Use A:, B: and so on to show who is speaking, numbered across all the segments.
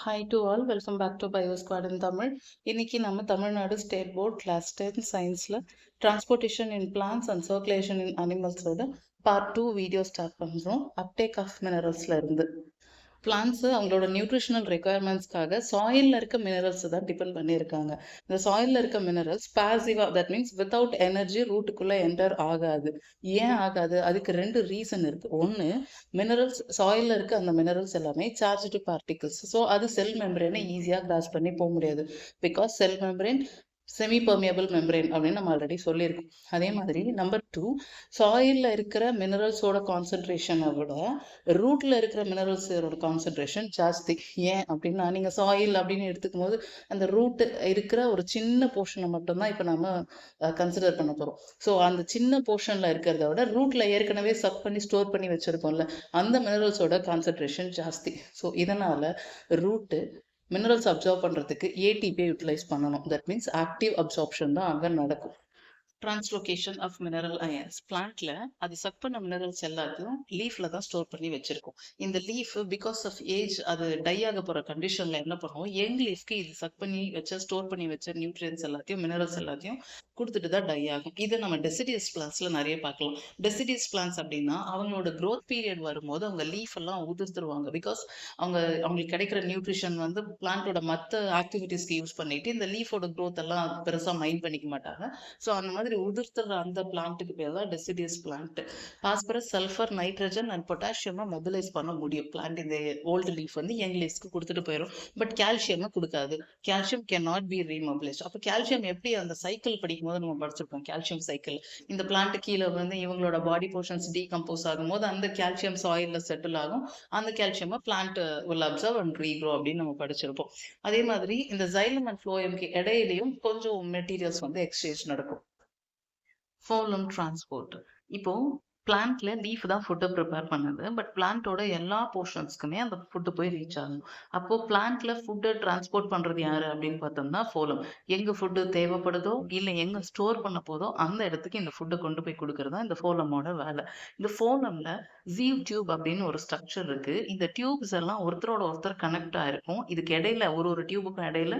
A: Hi to all, welcome back to BioSquad in Tamil. இன்னைக்கு நம்ம Tamil Nadu state board class 10 சயின்ஸ்ல transportation in plants and circulation in அனிமல்ஸோட part 2 video start பண்றோம். Uptake of மினரல்ஸ்ல இருந்து plants அவங்களோட நியூட்ரிஷனல் ரெக்குயர்மெண்ட்ஸ்க்காக சாயில்ல இருக்க மினரல்ஸ் தான் டிபெண்ட் பண்ணியிருக்காங்க. இந்த சாயில்ல இருக்க மினரல்ஸ் பாசிவா, தட் மீன்ஸ் வித்தவுட் எனர்ஜி ரூட்டுக்குள்ள என்டர் ஆகாது. ஏன் ஆகாது? அதுக்கு ரெண்டு ரீசன் இருக்கு. ஒன்று, மினரல்ஸ் சாயில்ல இருக்க அந்த மினரல்ஸ் எல்லாமே சார்ஜ்டு பார்ட்டிகிள்ஸ். ஸோ அது செல் மெம்பரேனை ஈஸியாக கிராஸ் பண்ணி போக முடியாது. Because sell membrane semi permeable membrane அப்படின்னு நம்ம ஆல்ரெடி சொல்லியிருக்கோம். அதே மாதிரி நம்பர் 2, சாயில்ல இருக்கிற மினரல்ஸோட கான்சென்ட்ரேஷனை விட ரூட்ல இருக்கிற மினரல்ஸோட கான்சென்ட்ரேஷன் ஜாஸ்தி. ஏன் அப்படின்னா, நீங்க சாயில் அப்படின்னு எடுத்துக்கும் போது அந்த ரூட் இருக்கிற ஒரு சின்ன போர்ஷனை மட்டும்தான் இப்போ நம்ம கன்சிடர் பண்ண போறோம். ஸோ அந்த சின்ன போர்ஷன்ல இருக்கிறத விட ரூட்ல ஏற்கனவே சக் பண்ணி ஸ்டோர் பண்ணி வச்சிருக்கோம்ல, அந்த மினரல்ஸோட கான்சென்ட்ரேஷன் ஜாஸ்தி. ஸோ இதனால ரூட்டு மினரல்ஸ் அப்சர்வ் பண்ணுறதுக்கு ஏடிபியை யூட்டிலைஸ் பண்ணணும். தட் மீன்ஸ் ஆக்டிவ் அப்சார்ப்ஷன் தான் அங்கே நடக்கும். Translocation of mineral ions. பிளான்ட்ல அது சக் பண்ண மினரல்ஸ் எல்லாத்தையும் லீஃப்ல தான் ஸ்டோர் பண்ணி வச்சிருக்கோம். இந்த லீஃப் பிகாஸ் ஆஃப் ஏஜ் அது டை ஆக போற கண்டிஷன்ல என்ன பண்ணுவோம், யங் லீஃப்க்கு இது சக் பண்ணி வச்ச ஸ்டோர் பண்ணி வச்ச நியூட்ரியன்ஸ் எல்லாத்தையும் மினரல்ஸ் எல்லாத்தையும் கொடுத்துட்டு தான் டை ஆகும். இதை நம்ம டெசிடியஸ் பிளான்ஸ்ல நிறைய பார்க்கலாம். டெசிடியஸ் பிளான்ஸ் அப்படின்னா அவங்களோட க்ரோத் பீரியட் வரும்போது அவங்க லீஃப் எல்லாம் உதிர்த்துருவாங்க. பிகாஸ் அவங்களுக்கு கிடைக்கிற நியூட்ரிஷன் வந்து பிளான்ட்டோட மற்ற ஆக்டிவிட்டிஸ்க்கு யூஸ் பண்ணிட்டு இந்த லீஃபோட க்ரோத் எல்லாம் பெருசா மைண்ட் பண்ணிக்க மாட்டாங்க. ஸோ அந்த மாதிரி உதிர்த்துற அந்த பிளான்ட்டுக்கு பேர் தான் deciduous plant. Phosphorus, sulphur, nitrogen and பொட்டாசியமை மொபிலைஸ் பண்ண முடியும் பிளான்ட். இந்த ஓல்டு லீஃப் வந்து யங் லீஃப்க்கு கொடுத்துட்டு போயிடும். பட் கால்சியமை கொடுக்காது. Calcium can not be remobilised. அப்போ கால்சியம் எப்படி அந்த சைக்கிள் படிக்கும் போது நம்ம படிச்சிருப்போம், கால்சியம் சைக்கிள். இந்த பிளான்ட் கீழே வந்து இவங்களோட பாடி போர்ஷன்ஸ் டீகம்போஸ் ஆகும்போது அந்த கால்சியம் சாயில்ல செட்டில் ஆகும். அந்த கால்சியமை plant will observe and regrow அப்படின்னு நம்ம படிச்சிருப்போம். அதே மாதிரி இந்த ஜைலம் அண்ட் ஃப்ளோயம்க்கு இடையிலையும் கொஞ்சம் மெட்டீரியல்ஸ் வந்து எக்ஸ்சேஞ்ச் நடக்கும். ஃபோலம் டிரான்ஸ்போர்ட். இப்போ பிளான்ட்ல லீஃப் தான் ஃபுட்டை ப்ரிப்பேர் பண்ணுது. பட் பிளான்ட்டோட எல்லா போர்ஷன்ஸ்க்குமே அந்த ஃபுட்டு போய் ரீச் ஆகணும். அப்போ பிளான்ட்ல ஃபுட்டை டிரான்ஸ்போர்ட் பண்றது யாரு அப்படின்னு பார்த்தோம்னா ஃபோலம். எங்க ஃபுட்டு தேவைப்படுதோ இல்லை எங்க ஸ்டோர் பண்ண போதோ அந்த இடத்துக்கு இந்த ஃபுட்டை கொண்டு போய் கொடுக்கறது தான் இந்த ஃபோலமோட வேலை. இந்த ஃபோலம்ல ஜீவ் டியூப் அப்படின்னு ஒரு ஸ்ட்ரக்சர் இருக்கு. இந்த டியூப்ஸ் எல்லாம் ஒருத்தரோட ஒருத்தர் கனெக்ட் ஆயிருக்கும். இதுக்கு இடையில ஒரு டியூபுக்கும் இடையில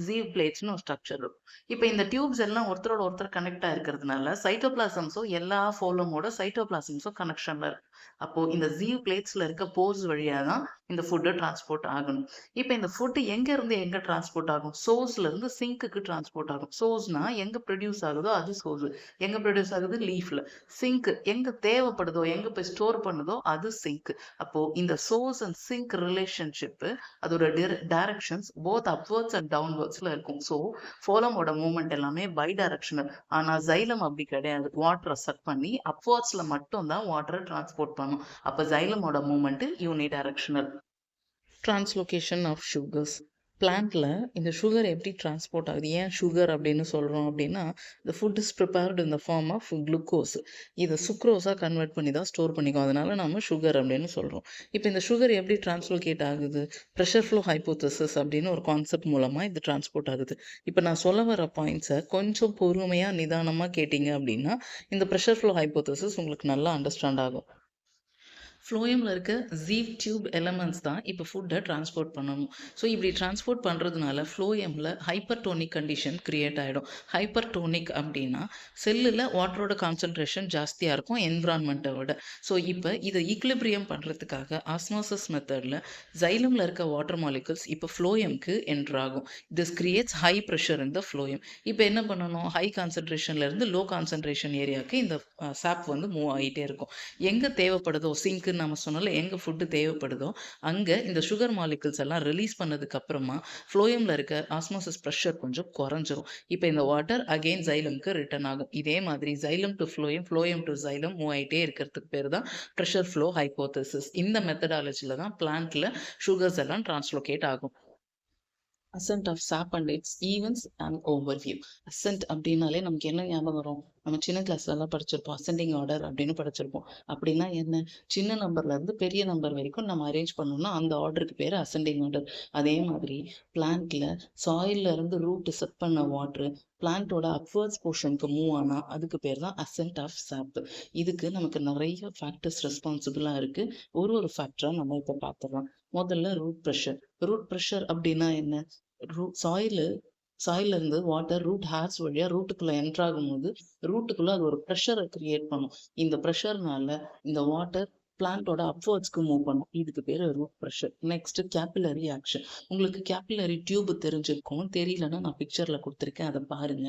A: ஜீவ் பிளேட்ஸ்னு ஒரு ஸ்ட்ரக்சர் இருக்கும். இப்போ இந்த டியூப்ஸ் எல்லாம் ஒருத்தரோட ஒருத்தர் கனெக்ட் ஆயிருக்கிறதுனால சைட்டோபிளாசம்ஸும் எல்லா ஃபோலமோட சைட்டோபிளாசம்ஸும் கனெக்ஷன்ல இருக்கு. அப்போ இந்த ஜீவ் பிளேட்ஸ்ல இருக்க போர்ஸ் வழியா தான் இந்த ஃபுட்டு டிரான்ஸ்போர்ட் ஆகணும். இப்போ இந்த ஃபுட்டு எங்க இருந்து எங்க டிரான்ஸ்போர்ட் ஆகும்? சோர்ஸ்ல இருந்து சிங்க்குக்கு டிரான்ஸ்போர்ட் ஆகும். சோர்ஸ்னா எங்க ப்ரொடியூஸ் ஆகுதோ அது சோர்ஸ். எங்க ப்ரொடியூஸ் ஆகுது? லீஃப்ல. சிங்க் எங்க தேவைப்படுதோ எங்க போய் ஸ்டோர் பண்ணுதோ அது சிங்க். அப்போ இந்த சோர்ஸ் அண்ட் சிங்க் ரிலேஷன்ஷிப் அதோட டைரக்ஷன்ஸ் போத் அப்வர்ட்ஸ் அண்ட் டவுன்வர்ட்ஸ்ல இருக்கும். ஸோ ஃபோலமோட மூவ்மெண்ட் எல்லாமே பை டைரக்ஷனல். ஆனா ஜைலம் அப்படி கிடையாது. வாட்டரை சக் பண்ணி அப்வர்ட்ஸ்ல மட்டும் தான் வாட்டரை டிரான்ஸ்போர்ட் பண்ணும். அப்ப ஜைலமோட movement unidirectional. Translocation of sugars. பிளான்ட்ல இந்த சுகர் எப்படி டிரான்ஸ்போர்ட் ஆகுது? ஏன் சுகர் அப்படின்னு சொல்றோம் அப்படின்னா, the food is prepared in the form of glucose. இதை சுக்ரோஸா கன்வெர்ட் பண்ணி தான் ஸ்டோர் பண்ணிக்கும். அதனால நம்ம சுகர் அப்படின்னு சொல்றோம். இப்போ இந்த சுகர் எப்படி டிரான்ஸ்லோகேட் ஆகுது? ப்ரெஷர் ஃப்ளோ ஹைப்போதசிஸ் அப்படின்னு ஒரு கான்செப்ட் மூலமா இது டிரான்ஸ்போர்ட் ஆகுது. இப்போ நான் சொல்ல வர பாயிண்ட்ஸை கொஞ்சம் பொறுமையா நிதானமா கேட்டீங்க அப்படின்னா இந்த ப்ரெஷர் ஃப்ளோ ஹைப்போதசிஸ் உங்களுக்கு நல்லா அண்டர்ஸ்டாண்ட் ஆகும். ஃப்ளோயமில் இருக்க ஜீவ் டியூப் எலமெண்ட்ஸ் தான் இப்போ ஃபுட்டை டிரான்ஸ்போர்ட் பண்ணணும். ஸோ இப்படி டிரான்ஸ்போர்ட் பண்ணுறதுனால ஃப்ளோயமில் ஹைப்பர்டோனிக் கண்டிஷன் கிரியேட் ஆகிடும். ஹைப்பர்டோனிக் அப்படின்னா செல்லில் வாட்டரோட கான்சன்ட்ரேஷன் ஜாஸ்தியாக இருக்கும் என்விரான்மெண்ட்டை விட. ஸோ இப்போ இதை ஈக்லிபிரியம் பண்ணுறதுக்காக ஆஸ்மோசிஸ் மெத்தடில் ஜைலமில் இருக்க வாட்டர் மாலிகுல்ஸ் இப்போ ஃப்ளோயம்க்கு என்டர் ஆகும். This creates high pressure in the phloem. இப்போ என்ன பண்ணணும்? ஹை கான்சன்ட்ரேஷன்லேருந்து லோ கான்சன்ட்ரேஷன் ஏரியாவுக்கு இந்த சாப் வந்து மூவ் ஆகிட்டே இருக்கும். எங்கே தேவைப்படுதோ சிங்க் நம்ம சொன்னால எங்க ஃபுட்டு தேவைப்படுதோ அங்க இந்த சுகர் மாலிகுல்ஸ் எல்லாம் ரிலீஸ் பண்ணதுக்கு அப்புறமா ஃப்ளோயம்ல இருக்க ஆஸ்மோசிஸ் ப்ரெஷர் கொஞ்சம் குறைஞ்சிரும். இப்போ இந்த வாட்டர் அகெயின் ஜைலம்க்கு ரிட்டர்ன் ஆகும். இதே மாதிரி xylem to phloem, phloem to xylem move ஆகிட்டே இருக்கிறதுக்கு பேர் தான் ப்ரெஷர் ஃப்ளோ ஹைப்போதசிஸ். இந்த மெத்தடாலஜில தான் பிளான்ட்ல சுகர்ஸ் எல்லாம் டிரான்ஸ்லோகேட் ஆகும். அசென்ட் ஆஃப் சாப் and it's events and overview. Ascent அப்படின்னாலே நமக்கு என்ன ஞாபகம் வரும்? நம்ம சின்ன கிளாஸ்ல எல்லாம் படிச்சிருப்போம், அசெண்டிங் ஆர்டர் அப்படின்னு படிச்சிருப்போம். அப்படின்னா என்ன? சின்ன நம்பர்ல இருந்து பெரிய நம்பர் வரைக்கும் நம்ம அரேஞ்ச் பண்ணோம்னா அந்த ஆர்டருக்கு பேர் அசெண்டிங் ஆர்டர். அதே மாதிரி பிளான்ட்ல சாயில்ல இருந்து ரூட் செட் பண்ண வாட்டர் பிளான்ட்டோட அப்வர்ட்ஸ் போர்ஷனுக்கு மூவ் ஆனா அதுக்கு பேர் தான் அசென்ட் ஆஃப் சாப். இதுக்கு நமக்கு நிறைய ஃபேக்டர்ஸ் ரெஸ்பான்சிபிளா இருக்கு. ஒரு ஃபேக்டரா நம்ம இப்போ பார்த்துடலாம். முதல்ல ரூட் ப்ரெஷர். ரூட் ப்ரெஷர் அப்படின்னா என்ன? சாயில்ல இருந்து வாட்டர் ரூட் ஹேர்ஸ் வழியா ரூட்டுக்குள்ள என்டர் ஆகும்போது ரூட்டுக்குள்ள அது ஒரு ப்ரெஷரை கிரியேட் பண்ணும். இந்த ப்ரெஷர்னால இந்த வாட்டர் பிளான்ட்டோட அப்வர்ட்ஸ்க்கு மூவ் பண்ணும். இதுக்கு பேரு root pressure. Next capillary action. உங்களுக்கு கேபிலரி டியூப் தெரிஞ்சிருக்கும். தெரியலன்னா நான் பிக்சர்ல கொடுத்துருக்கேன், அதை பாருங்க.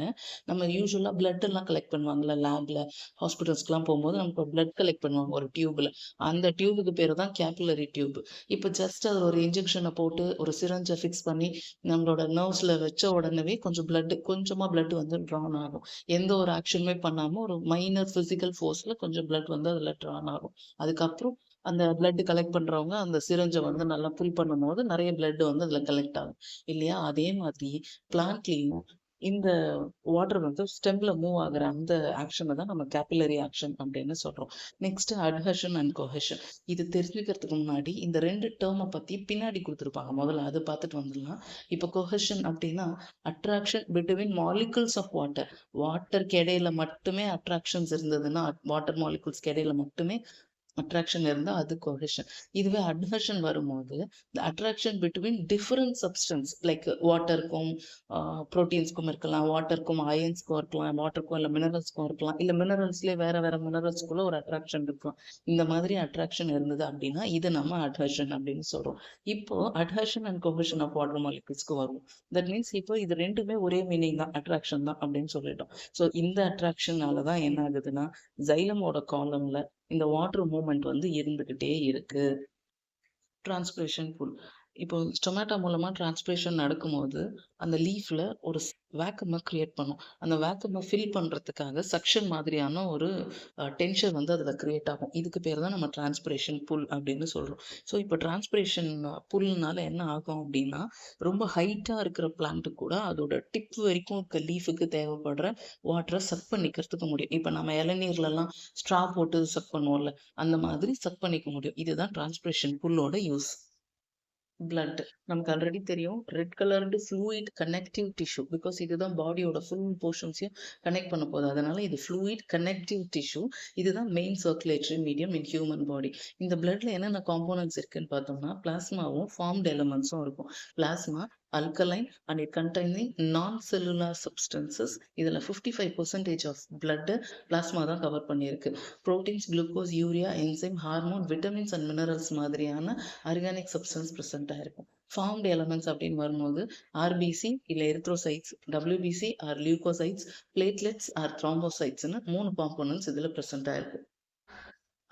A: நம்ம யூஸ்வலா பிளட் எல்லாம் கலெக்ட் பண்ணுவாங்கல்ல லேப்ல, ஹாஸ்பிட்டல்ஸ்க்குலாம் போகும்போது நமக்கு பிளட் கலெக்ட் பண்ணுவாங்க ஒரு டியூப்ல. அந்த டியூபுக்கு பேரு தான் கேபிலரி டியூப். இப்போ ஜஸ்ட் அது ஒரு இன்ஜெக்ஷனை போட்டு ஒரு சிரஞ்சை ஃபிக்ஸ் பண்ணி நம்மளோட நர்வ்ஸ்ல வச்ச உடனே கொஞ்சமா பிளட் வந்து ட்ரான் ஆகும். எந்த ஒரு ஆக்ஷனுமே பண்ணாம ஒரு மைனர் பிசிக்கல் ஃபோர்ஸ்ல கொஞ்சம் பிளட் வந்து அதுல ட்ரான் ஆகும். அதுக்கப்புறம் அந்த பிளட் கலெக்ட் பண்றவங்க அந்த சிரஞ்சை வந்து நல்லா ஃபில் பண்ணும்போது நிறைய பிளட் வந்து அதுல கலெக்ட் ஆகும் இல்லையா? அதே மாதிரி பிளான்ட்லயும் இந்த வாட்டர் வந்து ஸ்டெம்ல மூவ் ஆகுற அந்த ஆக்ஷனை தான் நம்ம கேபிலரி ஆக்ஷன் அப்படின்னு சொல்றோம். Next adhesion and cohesion. இது தெரிஞ்சுக்கிறதுக்கு முன்னாடி இந்த ரெண்டு டேர்மை பத்தி பின்னாடி கொடுத்துருப்பாங்க, முதல்ல அது பார்த்துட்டு வந்துடலாம். இப்போ கொஹெஷன் அப்படின்னா attraction between molecules of water. வாட்டருக்கு இடையில மட்டுமே அட்ராக்ஷன்ஸ் இருந்ததுன்னா, வாட்டர் மாலிகுல்ஸ்க்கு இடையில மட்டுமே அட்ராக்ஷன் இருந்தா அது கொஹெஷன். இதுவே அட்ஹெஷன் வரும்போது the attraction between different substance like வாட்டருக்கும் ப்ரோட்டீன்ஸ்க்கும் இருக்கலாம், வாட்டருக்கும் அயன்ஸ்க்கும் இருக்கலாம், வாட்டருக்கும் இல்லை மினரல்ஸ்க்கும் இருக்கலாம், இல்லை மினரல்ஸ்லேயே வேற வேற மினரல்ஸ்குள்ள ஒரு அட்ராக்ஷன் இருக்கலாம். இந்த மாதிரி அட்ராக்ஷன் இருந்தது அப்படின்னா இது நம்ம அட்ஹெஷன் அப்படின்னு சொல்றோம். இப்போ அட்ஹெஷன் அண்ட் கொஹெஷன் ஆஃப் வாட்டர் மாலிகுல்ஸ்க்கு வரும். தட் மீன்ஸ் இப்போ இது ரெண்டுமே ஒரே மீனிங் தான், அட்ராக்ஷன் தான் அப்படின்னு சொல்லிட்டோம். ஸோ இந்த அட்ராக்ஷனால தான் என்ன ஆகுதுன்னா ஜைலமோட காலம்ல இந்த வாட்டர் மூவ்மெண்ட் வந்து இருந்துகிட்டே இருக்கு. டிரான்ஸ்பிரேஷன் புல். இப்போ ஸ்டொமேட்டோ மூலமா டிரான்ஸ்பிரேஷன் நடக்கும்போது அந்த லீஃப்ல ஒரு வேக்கமை கிரியேட் பண்ணும். அந்த வேக்கமை ஃபில் பண்றதுக்காக சக்ஷன் மாதிரியான ஒரு டென்ஷன் வந்து அதுல கிரியேட் ஆகும். இதுக்கு பேர் தான் நம்ம டிரான்ஸ்பிரேஷன் புல் அப்படின்னு சொல்றோம். ஸோ இப்போ டிரான்ஸ்பிரேஷன் புல்னால என்ன ஆகும் அப்படின்னா ரொம்ப ஹைட்டா இருக்கிற பிளான்ட்டு கூட அதோட டிப் வரைக்கும் இருக்க லீஃபுக்கு தேவைப்படுற வாட்டரை சக் பண்ணிக்கிறதுக்கு முடியும். இப்போ நம்ம இளநீர்லாம் ஸ்ட்ரா போட்டு சக் பண்ணுவோம்ல, அந்த மாதிரி சக் பண்ணிக்க முடியும். இதுதான் டிரான்ஸ்பிரேஷன் புல்லோட யூஸ். பிளட் நமக்கு ஆல்ரெடி தெரியும், red coloured fluid connective tissue. Because இதுதான் பாடியோட ஃபுல் போர்ஷன்ஸையும் கனெக்ட் பண்ண போகுது, அதனால இது ஃப்ளூயிட் கனெக்டிவ் டிஷ்யூ. இதுதான் main circulatory medium in human body. இந்த பிளட்ல என்னென்ன காம்போனன்ட்ஸ் இருக்குன்னு பார்த்தோம்னா பிளாஸ்மாவும் ஃபார்ம்ட் எலமெண்ட்ஸும் இருக்கும். Plasma alkaline and it containing non-cellular substances. இதில் 55% of blood plasma தான் கவர் பண்ணியிருக்கு. Proteins, glucose, urea, enzyme, hormone, vitamins and minerals மாதிரியான ஆர்கானிக் சப்ஸ்டன்ஸ் ப்ரெசென்ட் ஆயிருக்கும். ஃபார்ம்டு எலமெண்ட்ஸ் அப்படின்னு வரும்போது ஆர்பிசி இல்லை erythrocytes, WBC or leucocytes, platelets or த்ராம்போசைட்ஸ்னு 3 components இதில் ப்ரெசென்ட் ஆயிருக்கு.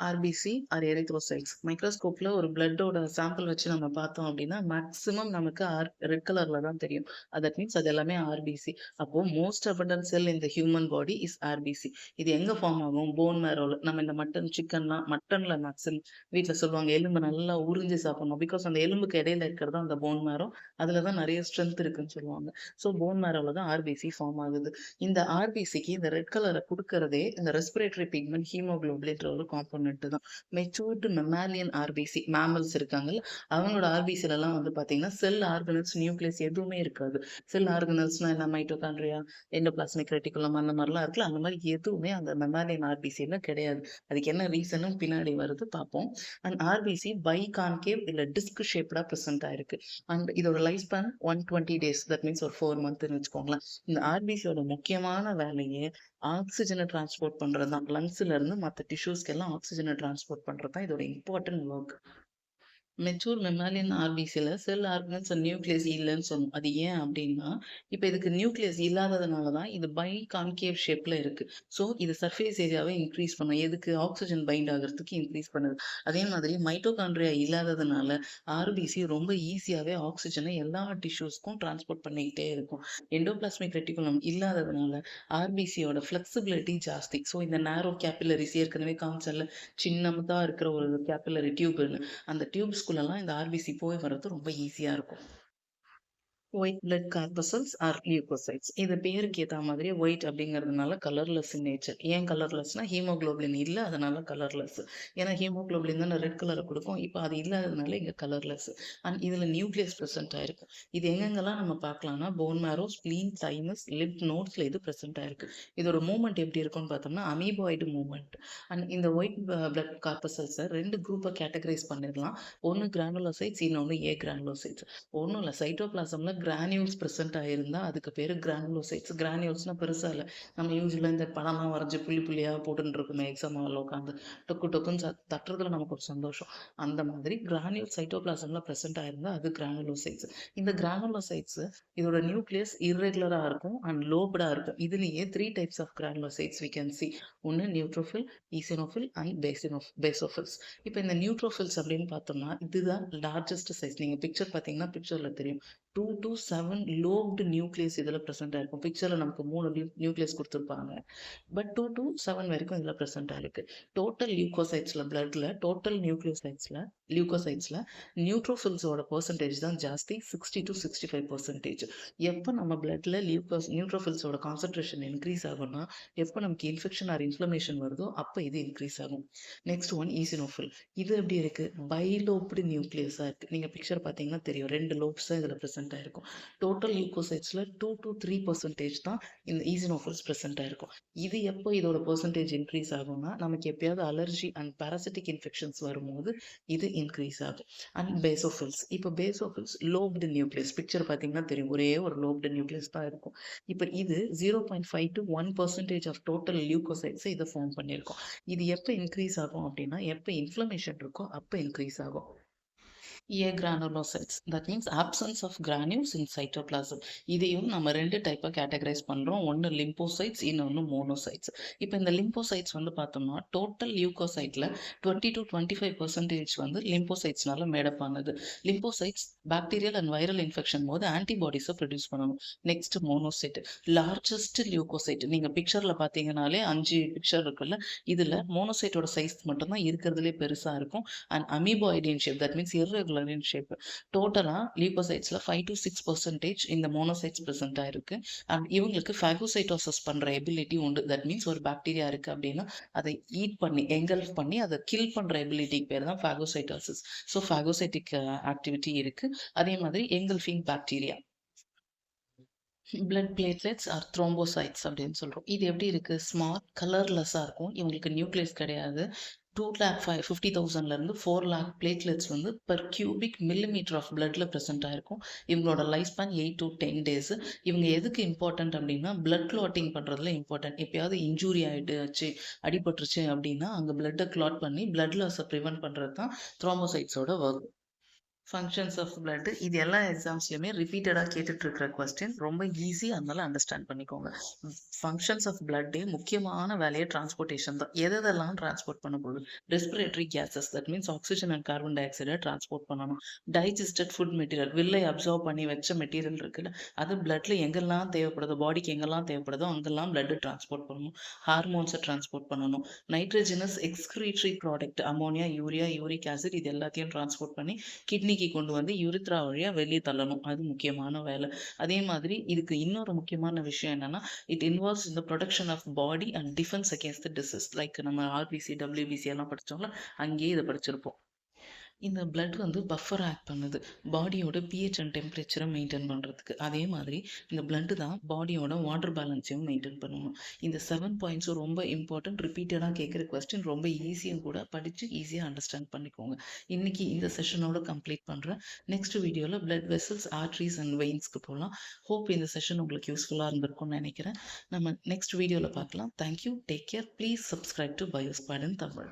A: RBC or erythrocytes. மைக்ரோஸ்கோப்ல ஒரு பிளட்டோட சாம்பிள் வச்சு நம்ம பார்த்தோம் அப்படின்னா மேக்ஸிமம் நமக்கு ரெட் கலர்ல தான் தெரியும். தட் மீன்ஸ் அது எல்லாமே ஆர்பிசி. அப்போ மோஸ்ட் அபண்டன்ட் செல் இந்த ஹியூமன் பாடி இஸ் ஆர்பிசி. இது எங்க ஃபார்ம் ஆகும்? போன் மேரோல. நம்ம இந்த மட்டன், சிக்கன்லாம் மட்டன்ல மேக்ஸிமம் வீட்டில் சொல்லுவாங்க எலும்பு நல்லா உறிஞ்சி சாப்பிடணும். பிகாஸ் அந்த எலும்புக்கு இடையில இருக்கிறது அந்த போன் மேரோ, அதுல தான் நிறைய ஸ்ட்ரென்த் இருக்குன்னு சொல்லுவாங்க. ஸோ போன் மேரோல தான் ஆர்பிசி ஃபார்ம் ஆகுது. இந்த ஆர்பிசிக்கு இந்த ரெட் கலரை கொடுக்கறதே இந்த ரெஸ்பிரேட்டரி பிக்மெண்ட் ஹீமோகுளோபின்ன்ற ஒரு காம்பனன்ட் தான். மெச்சூர்டு மெமாலியன் ஆர்பிசி, மேமல்ஸ் இருக்காங்கல்ல, அவங்களோட ஆர்பிசில எல்லாம் வந்து பாத்தீங்கன்னா செல் ஆர்கனல்ஸ், நியூக்ளியஸ் எதுவுமே இருக்காது. செல் ஆர்கனல்ஸ்னா என்ன? மைட்டோகாண்ட்ரியா, எண்டோபிளாஸ்மிக் ரெட்டிகுலம் அந்த மாதிரிலாம் இருக்குல்ல, அந்த மாதிரி எதுவுமே அந்த மெமாலியன் ஆர்பிசில கிடையாது. அதுக்கு என்ன ரீசனும் பின்னாடி வருது பார்ப்போம். அண்ட் ஆர்பிசி பை கான்கேவ் இல்ல டிஸ்க் ஷேப்டா பிரசன்ட் ஆயிருக்கு. அண்ட் இதோட life span 120 days. That means ஒரு 4 months வச்சுக்கோங்களேன். இந்த ஆர்பிசியோட முக்கியமான வேலையே ஆக்சிஜனை டிரான்ஸ்போர்ட் பண்றது தான். லங்ஸ்ல இருந்து மற்ற டிஷ்யூஸ்க்கு எல்லாம் ஆக்சிஜனை டிரான்ஸ்போர்ட் பண்றது தான் இதோட இம்பார்ட்டன்ட் ஒர்க். மெச்சூர் மெமாலியன் ஆர்பிசியில் செல் ஆர்கனல்ஸ் அண்ட் நியூக்ளியஸ் இல்லைன்னு சொன்னோம். அது ஏன் அப்படின்னா இப்போ இதுக்கு நியூக்ளியஸ் இல்லாததுனால தான் இது பை கான்கேவ் ஷேப்ல இருக்கு. ஸோ இது சர்ஃபேஸ் ஏரியாவை இன்க்ரீஸ் பண்ணும். எதுக்கு? ஆக்சிஜன் பைண்ட் ஆகிறதுக்கு இன்க்ரீஸ் பண்ணுது. அதே மாதிரி மைட்டோகாண்ட்ரியா இல்லாததுனால ஆர்பிசி ரொம்ப ஈஸியாகவே ஆக்சிஜனை எல்லா டிஷ்யூஸ்க்கும் டிரான்ஸ்போர்ட் பண்ணிக்கிட்டே இருக்கும். எண்டோபிளாஸ்மிக் ரெட்டிகுலம் இல்லாததுனால ஆர்பிசியோட ஃப்ளெக்சிபிலிட்டி ஜாஸ்தி. ஸோ இந்த நேரோ கேபிலரிஸ் ஏற்கனவே காமிச்சல சின்னதாக இருக்கிற ஒரு கேபிலரி டியூப்னு, அந்த டியூப்ஸ்குள்ளெல்லாம் இந்த ஆர்பிசி போய் வர்றது ரொம்ப ஈஸியாக இருக்கும். White blood corpuscles or leucocytes. இது பேருக்கு ஏற்ற மாதிரி ஒயிட் அப்படிங்கிறதுனால கலர்லெஸ் இன் நேச்சர். ஏன் கலர்லெஸ்னா ஹீமோகுளோபின் இல்லை, அதனால கலர்லெஸ். ஏன்னா ஹீமோகுளோபின் தான் ரெட் கலரை கொடுக்கும், இப்போ அது இல்லாததுனால இங்கே கலர்லெஸ். அண்ட் இதில் நியூக்ளியஸ் ப்ரெசென்ட் ஆயிருக்கும். இது எங்கெங்கெல்லாம் நம்ம பார்க்கலாம்னா bone marrow, spleen, thymus, lymph நோட்ஸில் இது ப்ரெசென்ட் ஆயிருக்கு. இதோட மூவ்மெண்ட் எப்படி இருக்கும்னு பார்த்தோம்னா அமீபாய்டு மூவ்மெண்ட். அண்ட் இந்த ஒயிட் பிளட் கார்பசல்ஸை ரெண்டு குரூப்பை கேட்டகரைஸ் பண்ணிடலாம். ஒன்று கிரானுலோசைட்ஸ், இன்னொன்று ஏ கிரானுலோசைட்ஸ். ஒன்றும் இல்லை, சைட்டோபிளாசமில் கிரானியூல்ஸ் ப்ரெசென்ட் ஆகிருந்தால் அதுக்கு பேர் கிரானுலோசைட்ஸ். கிரானியூல்ஸ்னால் பெருசாக இல்லை, நம்ம யூஸ்வலாக இந்த படம்லாம் வரைஞ்சி புள்ளி புள்ளியாக போட்டுன்னு இருக்குமே எக்ஸாம் ஹாலில் உட்காந்து டொக்கு டொக்குன்னு தட்டுறதுல நமக்கு ஒரு சந்தோஷம். அந்த மாதிரி கிரானியூல் சைட்டோபிளாசமில் ப்ரெசென்ட் ஆகிருந்தால் அது கிரானுலோசைட்ஸ். இந்த கிரானுலோசைட்ஸ் இதோட நியூக்ளியஸ் இர்ரெகுலராக இருக்கும் அண்ட் லோப்டாக இருக்கும். இதுலேயே 3 types of granulocytes we can see. ஒன்று நியூட்ரோஃபில், ஈசினோஃபில் அண்ட் பேசோஃபில்ஸ். இப்போ இந்த நியூட்ரோஃபில்ஸ் அப்படின்னு பார்த்தோம்னா இதுதான் லார்ஜஸ்ட் சைஸ். நீங்கள் பிக்சர் பார்த்தீங்கன்னா பிக்சரில் தெரியும் 2 to 7 லோப்டு நியூக்ளியஸ் இதில் ப்ரெசென்ட் ஆயிருக்கும். பிக்சரில் நமக்கு 3 நியூக்ளியஸ் கொடுத்துருப்பாங்க, பட் 2 to 7 வரைக்கும் இதில் ப்ரெசென்ட் ஆயிருக்கு. டோட்டல் லியூகோசைட்ஸில் பிளட்டில் டோட்டல் லியூகோசைட்ஸில் நியூட்ரோஃபில்ஸோட பர்சன்டேஜ் தான் ஜாஸ்தி, 60 to 65%. எப்போ நம்ம பிளட்டில் நியூட்ரோஃபில்ஸோட கான்சன்ட்ரேஷன் இன்க்ரீஸ் ஆகும்னா எப்போ நமக்கு இன்ஃபெக்ஷன் ஆர் இன்ஃப்ளமேஷன் வருதோ அப்போ இது இன்க்ரீஸ் ஆகும். Next one ஈசினோஃபில். இது எப்படி இருக்குது, பைலோப்டு நியூக்ளியஸாக இருக்குது. நீங்கள் பிக்சர் பார்த்தீங்கன்னா தெரியும், 2 லோப்ஸ் தான் இதில் ப்ரெசென்ட் ஆயிருக்கும். டோட்டல் லியூகோசைட்ஸில் 2 to 3% தான் இந்த ஈசினோஃபில்ஸ் ப்ரெசென்ட் ஆயிருக்கும். இது எப்போ இதோட பர்சன்டேஜ் இன்க்ரீஸ் ஆகும்னா நமக்கு எப்பயாவது அலர்ஜி அண்ட் பாராசிட்டிக் இன்ஃபெக்ஷன்ஸ் வரும்போது இது இன்க்ரீஸ் ஆகும். And basophils. இப்போ பேசோஃபில்ஸ் லோப்டு நியூக்ளியஸ். பிக்சர் பார்த்தீங்கன்னா தெரியும், ஒரே ஒரு லோப்டு நியூக்ளியஸ் தான் இருக்கும். இப்போ இது 0.5 to 1% ஆஃப் டோட்டல் லியூகோசைட்ஸை இதை ஃபார்ம் பண்ணியிருக்கோம். இது எப்போ இன்க்ரீஸ் ஆகும் அப்படின்னா எப்போ இன்ஃப்ளமேஷன் இருக்கோ அப்போ இன்க்ரீஸ் ஆகும். A granulocytes, that means absence of granules in cytoplasm. இதையும் நம்ம 2 டைப்பாக கேட்டகரைஸ் பண்ணுறோம். ஒன்று லிம்போசைட்ஸ், இன்னொன்று மோனோசைட்ஸ். இப்போ இந்த லிம்போசைட்ஸ் வந்து பார்த்தோம்னா டோட்டல் லியூகோசைட்டில் 20 to 25% வந்து லிம்போசைட்ஸ்னால மேடப் ஆனது. Lymphocytes bacterial and viral infection போது ஆன்டிபாடிஸை ப்ரொடியூஸ் பண்ணணும். Next monocyte, largest leucocyte. நீங்கள் பிக்சரில் பார்த்தீங்கன்னாலே 5 பிக்சர் இருக்குல்ல, இதில் மோனோசைட்டோட சைஸ் மட்டும்தான் இருக்கிறதுலே பெருசாக இருக்கும். And amoeboid in shape, that means irregular in shape. டோட்டலாக லியூகோசைட்ஸில் 5 to 6% இந்த மோனோசைட்ஸ் ப்ரெசென்ட் ஆயிருக்கு. அண்ட் இவங்களுக்கு ஃபேகோசைட்டோசிஸ் பண்ணுற எபிலிட்டி உண்டு. தட் மீன்ஸ் ஒரு பாக்டீரியா இருக்குது அப்படின்னா அதை ஈட் பண்ணி எங்கல்ஃப் பண்ணி அதை கில் பண்ணுற எபிலிட்டிக்கு பேர் தான் ஃபேகோசைட்டோசிஸ். ஸோ ஃபேகோசைட்டிக் ஆக்டிவிட்டி இருக்குது. அதே மாதிரி engulfing bacteria. Blood platelets or thrombocytes அப்படின்னு சொல்கிறோம். இது எப்படி இருக்குது, ஸ்மால் கலர்லெஸ்ஸாக இருக்கும். இவங்களுக்கு நியூக்ளியஸ் கிடையாது. 2,50,000 4 lakh பிளேட்லெட்ஸ் வந்து per cubic millimeter ஆஃப் பிளட்ல ப்ரெசென்ட் ஆயிருக்கும். இவங்களோட லைஃப் ஸ்பேன் 8 to 10 days. இவங்க எதுக்கு இம்பார்ட்டன்ட் அப்படின்னா பிளட் கிளாட்டிங் பண்ணுறதுல இம்பார்ட்டன்ட். எப்பயாவது இன்ஜூரி ஆகிடுச்சு, அடிபட்டுருச்சு அப்படின்னா அங்கே பிளட்டை கிளாட் பண்ணி பிளட் லாஸை ப்ரிவென்ட் பண்ணுறது தான் த்ரோம்போசைட்ஸோட ஒர்க். ஃபங்க்ஷன்ஸ் ஆஃப் பிளட், இது எல்லா எக்ஸாம்ஸ்லையுமே ரிப்பீட்டடாக கேட்டுட்ருக்கிற கொஸ்டின், ரொம்ப ஈஸி, அதனால அண்டர்ஸ்டாண்ட் பண்ணிக்கோங்க. ஃபங்க்ஷன்ஸ் ஆஃப் பிளட்டே முக்கியமான வேலையை டிரான்ஸ்போர்ட்டேஷன் தான். எதெல்லாம் டிரான்ஸ்போர்ட் பண்ண போகுது, respiratory gases, that means oxygen and carbon டை ஆக்சைடை டிரான்ஸ்போர்ட் பண்ணணும். டைஜஸ்டட் ஃபுட் மெட்டீரியல், வில்லை அப்சர்வ் பண்ணி வச்ச மெட்டீரியல் இருக்குல்ல, அது பிளட்ல எங்கெல்லாம் தேவைப்படுதோ, பாடிக்கு எங்கெல்லாம் தேவைப்படுதோ அங்கெல்லாம் பிளட் டிரான்ஸ்போர்ட் பண்ணணும். ஹார்மோன்ஸை டிரான்ஸ்போர்ட் பண்ணணும். Nitrogenous excretory product, ammonia, urea, uric acid, இது எல்லாத்தையும் டிரான்ஸ்போர்ட் பண்ணி கிட்னி கொண்டு வந்து யூரித்ரா வழியா வெளியே தள்ளணும். அது முக்கியமான வேலை. அதே மாதிரி இதுக்கு இன்னொரு முக்கியமான விஷயம் என்னன்னா, இட் இன்வால்வ்ஸ் இந்த production of body and defence against the disease. Like நம்ம ஆர்பிசி, டபிள்யூபிசி எல்லாம் படிச்சோம்ல, அங்கேயே இதை படிச்சிருப்போம். இந்த பிளட் வந்து பஃபர் ஆக்ட் பண்ணுது பாடியோட பிஹெச் அண்ட் டெம்பரேச்சரை மெயின்டைன் பண்ணுறதுக்கு. அதே மாதிரி இந்த பிளட்டு தான் பாடியோட வாட்டர் பேலன்ஸையும் மெயின்டைன் பண்ணணும். இந்த 7 பாயிண்ட்ஸும் ரொம்ப இம்பார்ட்டன்ட். ரிப்பீட்டடாக கேட்குற கொஸ்டின், ரொம்ப ஈஸியும் கூட, படித்து ஈஸியாக அண்டர்ஸ்டாண்ட் பண்ணிக்கோங்க. இன்றைக்கி இந்த செஷனோட கம்ப்ளீட் பண்ணுறேன். நெக்ஸ்ட் வீடியோவில் பிளட் வெசல்ஸ், ஆர்ட்ரிஸ் அண்ட் வெயின்ஸ்க்கு போகலாம். ஹோப் இந்த செஷன் உங்களுக்கு யூஸ்ஃபுல்லாக இருந்திருக்கும்னு நினைக்கிறேன். நம்ம நெக்ஸ்ட் வீடியோவில் பார்க்கலாம். Thank you, take care, please subscribe to Biosquad in Tamil.